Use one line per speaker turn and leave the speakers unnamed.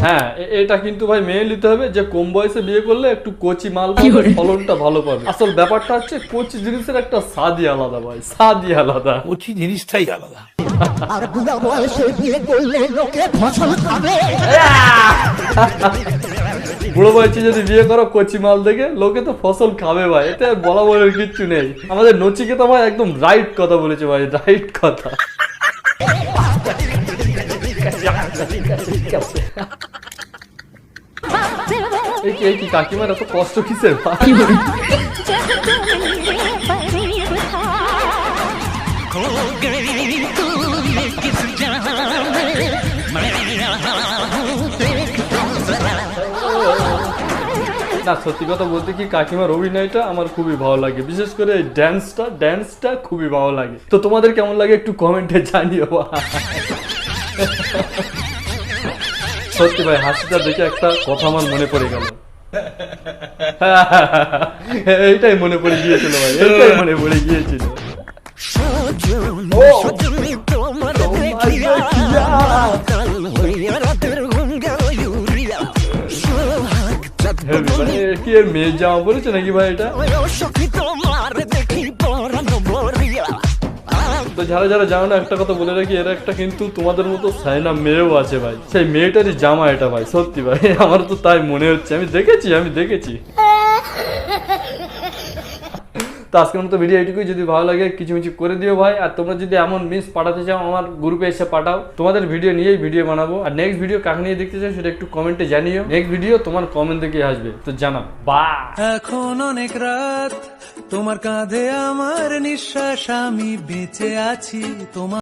হ্যাঁ, এটা কিন্তু ভাই মেনে নিতে হবে যে কম বয়সে বিয়ে করলে একটু কচি মাল ফলনটা ভালো পাবে। আসল ব্যাপারটা হচ্ছে কচি জিনিসের একটা স্বাদই আলাদা ভাই, স্বাদই আলাদা,
কচি জিনিসটাই আলাদা।
বুড়ো বয়সে যদি বিয়ে করো কচি মাল দেখে লোকে তো ফসল খাবে ভাই, এতে আর বলা বলার কিচ্ছু নেই। আমাদের নচিকেতা ভাই একদম রাইট কথা বলেছে ভাই, রাইট কথা। এই কি কাকিমার এত কষ্ট কিসের ভাই? না সত্যি কথা বলতে কি কাকিমার অভিনয়টা আমার খুবই ভালো লাগে, বিশেষ করে এই ড্যান্সটা খুবই ভালো লাগে। তো তোমাদের কেমন লাগে একটু কমেন্টে জানিও। সত্যি ভাই হাসিটা দেখে একটা কথা আমার মনে পড়ে গেল, এইটাই মনে পড়ে গিয়েছিল ভাই, এইটাই মনে পড়ে গিয়েছিল। কি এর মেয়ের জামা পড়েছে নাকি ভাই এটা? তো যারা যারা জানো না একটা কথা বলে রাখি, এর একটা কিন্তু তোমাদের মতো সাইনা মেয়েও আছে ভাই, সেই মেয়েটারই জামা এটা ভাই। সত্যি ভাই আমার তো তাই মনে হচ্ছে, আমি দেখেছি। তো আজকের মতো ভিডিও এইটুকুই, যদি ভালো লাগে কিছু করে দিও ভাই। আর তোমরা যদি এমন মিস পাঠাতে চাও আমার গ্রুপে এসে পাঠাও, তোমাদের ভিডিও নিয়েই ভিডিও বানাবো। আর নেক্সট ভিডিও কাকে নিয়ে দেখতে চাও সেটা একটু কমেন্টে জানিও, নেক্সট ভিডিও তোমার কমেন্ট থেকে আসবে, তো জানাও। বাই।
এখন অনেক রাত, তোমার কাঁধে আমার নিঃশ্বাস, আমি বেঁচে আছি তোমার।